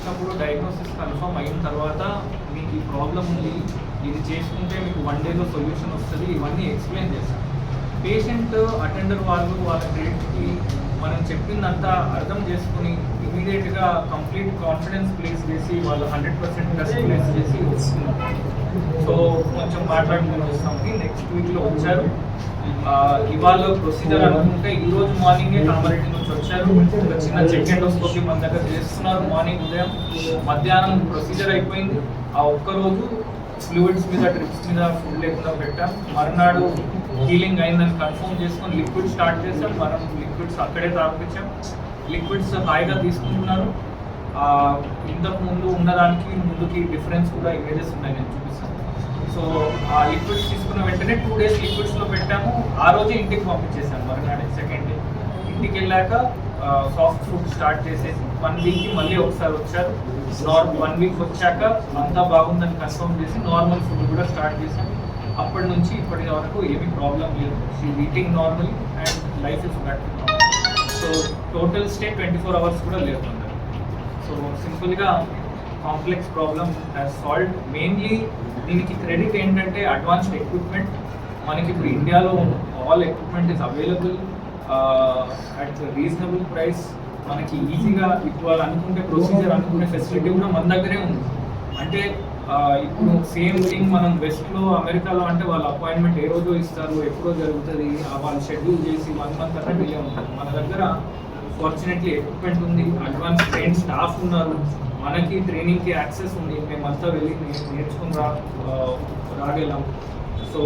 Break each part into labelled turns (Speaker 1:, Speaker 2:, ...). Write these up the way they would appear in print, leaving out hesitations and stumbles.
Speaker 1: వచ్చినప్పుడు diagnosis confirm అయిన తర్వాత మీకు ఈ ప్రాబ్లం ఉంది, ఇది చేసుకుంటే మీకు 1 డేలో సొల్యూషన్ వస్తుంది, ఇవన్నీ ఎక్స్ప్లెయిన్ చేస్తాం. పేషెంట్ అటెండర్ వాళ్ళు వాళ్ళ క్రెడిట్కి మనం చెప్పిందంతా అర్థం చేసుకుని ఇమీడియట్గా కంప్లీట్ కాన్ఫిడెన్స్ ప్లేస్ చేసి వాళ్ళు 100% ట్రస్ట్ ప్లేస్ చేసి వస్తున్నారు. సో కొంచెం మాట్లాడుకుని వస్తామని నెక్స్ట్ వీక్లో వచ్చారు. ఇవాళ ప్రొసీజర్ అనుకుంటే ఈరోజు మార్నింగే కామారెడ్డి నుంచి వచ్చారు. ఒక చిన్న చెక్ ఎండోస్కోపీ మన దగ్గర చేస్తున్నారు. మార్నింగ్ ఉదయం మధ్యాహ్నం ప్రొసీజర్ అయిపోయింది. ఆ ఒక్కరోజు ఫ్లూయిడ్స్ మీద డ్రిప్స్ మీద ఫుడ్ లేకుండా పెట్టాం. మరునాడు హీలింగ్ అయిందని కన్ఫర్మ్ చేసుకొని లిక్విడ్ స్టార్ట్ చేసాం. మనం లిక్విడ్స్ అక్కడే తాపించాం. లిక్విడ్స్ హాయిగా తీసుకుంటున్నారు. ఇంతకు ముందు ఉన్నదానికి ముందుకి డిఫరెన్స్ కూడా ఇమేజెస్ ఉన్నాయి, నేను చూపిస్తాను. సో ఆ లిక్విడ్స్ తీసుకున్న వెంటనే 2 డేస్ లిక్విడ్స్లో పెట్టాము. ఆ రోజే ఇంటికి పంపించేసాము. మరునాడు సెకండ్ డే ఇంటికి వెళ్ళాక సాఫ్ట్ ఫుడ్ స్టార్ట్ చేసేసి 1 వీక్కి మళ్ళీ ఒకసారి వచ్చారు. 1 వీక్ వచ్చాక అంతా బాగుందని కన్ఫర్మ్ చేసి నార్మల్ ఫుడ్ కూడా స్టార్ట్ చేసాం. అప్పటి నుంచి ఇప్పటి వరకు ఏమీ ప్రాబ్లం లేదు. She eating normally and life is back. So total stay 24 hours కూడా లేదు అందరు. సో సింపుల్గా complex problem has solved. Mainly దీనికి క్రెడిట్ ఏంటంటే అడ్వాన్స్డ్ ఎక్విప్మెంట్. మనకి ఇప్పుడు ఇండియాలో all equipment is available at reasonable price. మనకి ఈజీగా ఇప్పుడు అనుకుంటే ప్రొసీజర్ అనుకునే ఫెసిలిటీ కూడా మన దగ్గరే ఉంది. అంటే ఇప్పుడు సేమ్ థింగ్ మనం వెస్ట్లో అమెరికాలో అంటే వాళ్ళ అపాయింట్మెంట్ ఏ రోజో ఇస్తారు, ఎప్పుడో జరుగుతుంది, వాళ్ళు షెడ్యూల్ చేసి 1 మంత్ అట్లా డిలే ఉంటుంది. మన దగ్గర ఫార్చునేట్లీ ఎక్విప్మెంట్ ఉంది, అడ్వాన్స్ ట్రైన్ స్టాఫ్ ఉన్నారు, మనకి ట్రైనింగ్కి యాక్సెస్ ఉంది. మేమంతా వెళ్ళి నేర్చుకుని రాగలం. So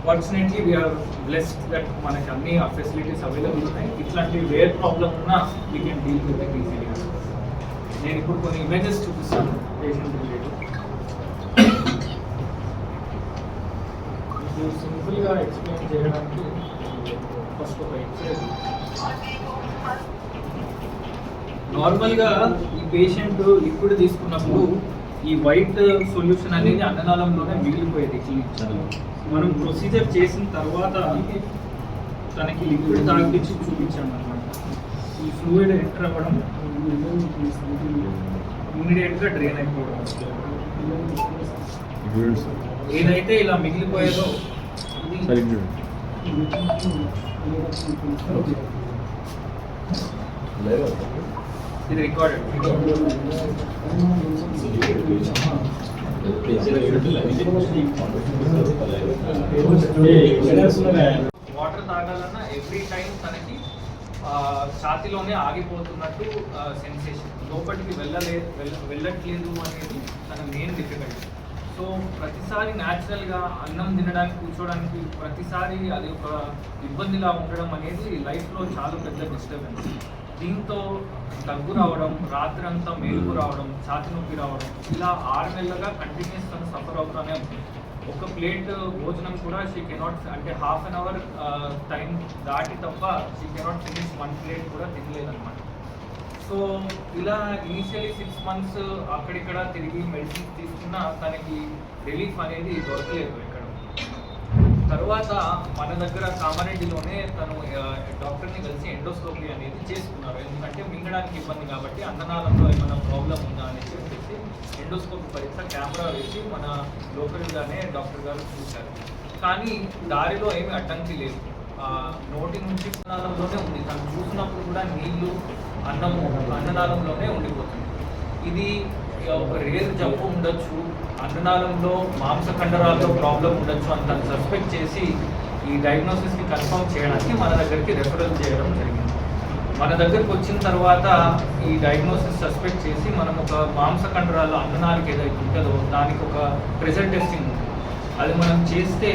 Speaker 1: fortunately we are blessed that మనకి అన్ని ఆ ఫెసిలిటీస్ అవైలబుల్ ఉన్నాయి. ఇట్లాంటి వేర్ ప్రాబ్లమ్ ఉన్నా we can deal with it ఈజీగా. నేను ఇప్పుడు కొన్ని ఇమేజెస్ చూపిస్తాను పేషెంట్ రిలేటెడ్. సింపుల్గా ఎక్స్ప్లెయిన్ చేయడానికి ఫస్ట్ ఒక ఎక్సైజ్. నార్మల్గా ఈ పేషెంట్ లిక్విడ్ తీసుకున్నప్పుడు ఈ వైట్ సొల్యూషన్ అనేది అన్ననాళంలోనే మిగిలిపోయేది. మనం ప్రొసీజర్ చేసిన తర్వాత తనకి లిక్విడ్ తాగిపించి చూపించాము అనమాట. ఈ ఫ్లూయిడ్ ఎంటర్ అవ్వడం ఇమ్మీడియట్గా డ్రైన్ అయిపోవడం. ఏదైతే ఇలా మిగిలిపోయేదో ఇది రికార్డెడ్. వాటర్ తాగాలన్నా ఎవ్రీ టైం తనకి ఛాతీలోనే ఆగిపోతున్నట్టు సెన్సేషన్, లోపలికి వెళ్ళట్లేదు అనేది తన మెయిన్ డిఫికల్టీ. సో ప్రతిసారి న్యాచురల్గా అన్నం తినడానికి కూర్చోడానికి ప్రతిసారి అది ఒక ఇబ్బందిలా ఉండడం అనేది లైఫ్లో చాలా పెద్ద డిస్టర్బెన్స్. దీంతో దగ్గు రావడం, రాత్రంతా మేలుకు రావడం, ఛాతి నొప్పి రావడం, ఇలా 6 నెలలుగా కంటిన్యూస్ తను సఫర్ అవుతూనే ఉంటుంది. ఒక ప్లేట్ భోజనం కూడా షీ కెనాట్, అంటే హాఫ్ అన్ అవర్ టైం దాటి తప్ప షీ కెనాట్ ఫినిష్ 1 ప్లేట్ కూడా తినలేదన్నమాట. సో ఇలా ఇనీషియలీ 6 మంత్స్ అక్కడిక్కడ తిరిగి మెడిసిన్స్ తీసుకున్నా తనకి రిలీఫ్ అనేది దొరకలేదు ఎక్కడ. తర్వాత మన దగ్గర కామారెడ్డిలోనే తను డాక్టర్ని కలిసి ఎండోస్కోపీ అనేది చేసుకున్నారు. ఎందుకంటే మింగడానికి ఇబ్బంది కాబట్టి అన్ననాళంలో ఏమైనా ప్రాబ్లం ఉందా అని చెప్పేసి ఎండోస్కోపీ పరీక్ష కెమెరా వేసి మన లోకల్గానే డాక్టర్ గారు చూశారు. కానీ దారిలో ఏమీ అడ్డంకి లేదు. నోటి నుంచి అన్ననాళంలోనే ఉంది. తను చూసినప్పుడు కూడా నీళ్లు అన్నము అన్ననాళంలోనే ఉండిపోతుంది. ఇది ఒక రేర్ జబ్బు ఉండొచ్చు, అన్ననాళంలో మాంసఖండరాల్లో ప్రాబ్లం ఉండొచ్చు అని తను సస్పెక్ట్ చేసి ఈ డయాగ్నోసిస్ని కన్ఫర్మ్ చేయడానికి మన దగ్గరికి రెఫరల్ చేయడం జరిగింది. మన దగ్గరికి వచ్చిన తర్వాత ఈ డయాగ్నోసిస్ సస్పెక్ట్ చేసి మనం ఒక మాంసఖండరాల్లో అన్ననాళిక ఏదైతే ఉంటుందో దానికి ఒక ప్రెషర్ టెస్టింగ్ ఉంటుంది. అది మనం చేస్తే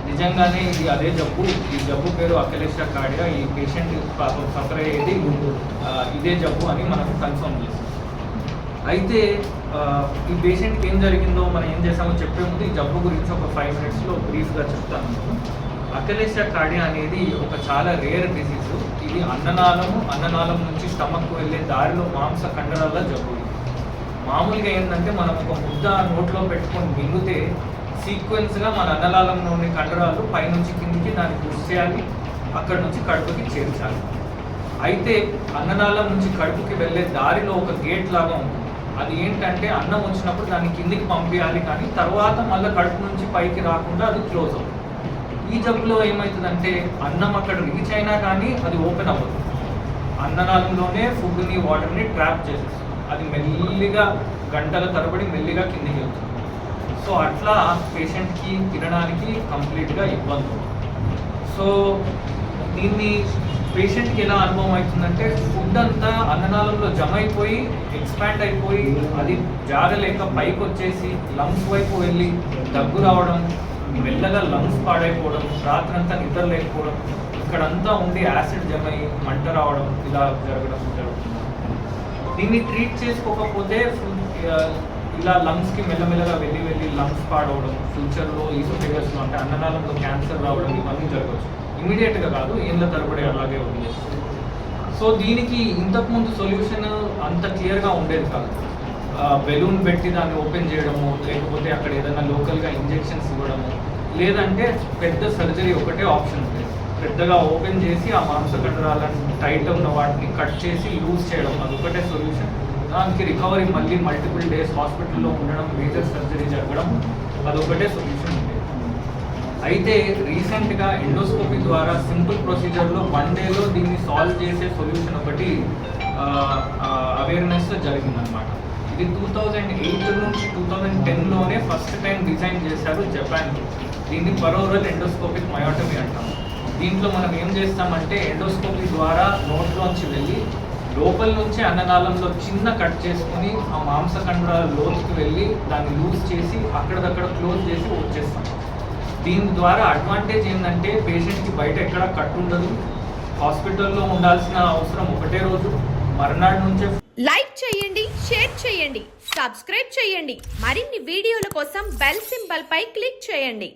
Speaker 1: నిజంగానే ఇది అదే జబ్బు, ఈ జబ్బు పేరు అకలేషియా కార్డియా, ఈ పేషెంట్ సఫర్ అయ్యేది ఇదే జబ్బు అని మనకు కన్ఫర్మ్ చేస్తాం. అయితే ఈ పేషెంట్కి ఏం జరిగిందో మనం ఏం చేసామో చెప్పే ముందు ఈ జబ్బు గురించి ఒక 5 మినిట్స్లో బ్రీఫ్గా చెప్తాను. అకలేషియా కార్డియా అనేది ఒక చాలా రేర్ డిసీజ్. ఇది అన్ననాళం నుంచి స్టమక్కు వెళ్ళే దారిలో మాంస కండరాల జబ్బు. మామూలుగా ఏంటంటే మనం ఒక ముద్ద నోట్లో పెట్టుకొని మింగితే సీక్వెన్స్గా మన అన్ననాళంలోని కండరాలు పైనుంచి కిందికి దాన్ని పుష్ చేయాలి, అక్కడ నుంచి కడుపుకి చేర్చాలి. అయితే అన్ననాళం నుంచి కడుపుకి వెళ్ళే దారిలో ఒక గేట్ లాగా ఉంటుంది. అది ఏంటంటే అన్నం వచ్చినప్పుడు దాన్ని కిందికి పంపించాలి, కానీ తర్వాత మళ్ళీ కడుపు నుంచి పైకి రాకుండా అది క్లోజ్ అవుతుంది. ఈ జబ్బులో ఏమవుతుందంటే అన్నం అక్కడ రీచ్ అయినా కానీ అది ఓపెన్ అవ్వదు. అన్ననాళంలోనే ఫుడ్ని వాటర్ని ట్రాప్ చేసేస్తుంది. అది మెల్లిగా గంటల తరబడి మెల్లిగా కిందికి వెళ్తుంది. సో అట్లా పేషెంట్కి తినడానికి కంప్లీట్గా ఇబ్బంది. సో దీన్ని పేషెంట్కి ఎలా అనుభవం అవుతుందంటే ఫుడ్ అంతా అన్ననాళంలో జమ అయిపోయి ఎక్స్పాండ్ అయిపోయి అది జారలేక పైకి వచ్చేసి లంగ్స్ వైపు వెళ్ళి దగ్గు రావడం, మెల్లగా లంగ్స్ పాడైపోవడం, రాత్రంతా నిద్ర లేకపోవడం, ఇక్కడంతా ఉండి యాసిడ్ జమ అయ్యి మంట రావడం, ఇలా జరుగుతుంది. దీన్ని ట్రీట్ చేసుకోకపోతే ఇలా లంగ్స్కి మెల్లమెల్లగా వెళ్ళి లంగ్స్ పాడవడం, ఫ్యూచర్లో ఈసోఫేగస్లో అంటే అన్ననాళంలో క్యాన్సర్ రావడం ఇవన్నీ జరగవచ్చు. ఇమీడియట్గా కాదు, ఏళ్ళ తరబడి అలాగే వదిలేస్తుంది. సో దీనికి ఇంతకుముందు సొల్యూషన్ అంత క్లియర్గా ఉండేది కాదు. బెలూన్ పెట్టి దాన్ని ఓపెన్ చేయడము, లేకపోతే అక్కడ ఏదైనా లోకల్గా ఇంజెక్షన్స్ ఇవ్వడము, లేదంటే పెద్ద సర్జరీ ఒకటే ఆప్షన్ ఉంది. పెద్దగా ఓపెన్ చేసి ఆ మాంసఖండరాలను టైట్ ఉన్న వాటిని కట్ చేసి లూజ్ చేయడం, అదొకటే సొల్యూషన్. దానికి రికవరీ మళ్ళీ మల్టిపుల్ డేస్ హాస్పిటల్లో ఉండడం, మేజర్ సర్జరీ జరగడం, అదొకటే సొల్యూషన్ ఉంది. అయితే రీసెంట్గా ఎండోస్కోపీ ద్వారా సింపుల్ ప్రొసీజర్లో 1 డేలో దీన్ని సాల్వ్ చేసే సొల్యూషన్ ఒకటి అవేర్నెస్ జరిగిందనమాట. ఇది 2008 నుంచి 2010లోనే ఫస్ట్ టైం డిజైన్ చేశారు జపాన్లో. దీన్ని పరోరల్ ఎండోస్కోపిక్ మయోటమీ అంటాం. దీంట్లో మనం ఏం చేస్తామంటే ఎండోస్కోపీ ద్వారా నోట్లోంచి వెళ్ళి లోపల నుంచి అన్ననాళంలో చిన్న కట్ చేసుకొని ఆ మాంసఖండాల లోతుకి వెళ్ళి దాన్ని లూజ్ చేసి అక్కడదక్కడ క్లోజ్ చేసి వచ్చేస్తాం. దీని ద్వారా అడ్వాంటేజ్ ఏంటంటే పేషెంట్కి బయట ఎక్కడ కట్ ఉండదు, హాస్పిటల్లో ఉండాల్సిన అవసరం ఒకటే రోజు, మర్నాడు నుంచే.
Speaker 2: లైక్ చేయండి, షేర్ చేయండి, సబ్స్క్రైబ్ చేయండి. మరిన్ని వీడియోల కోసం బెల్ సింబల్ పై క్లిక్ చేయండి.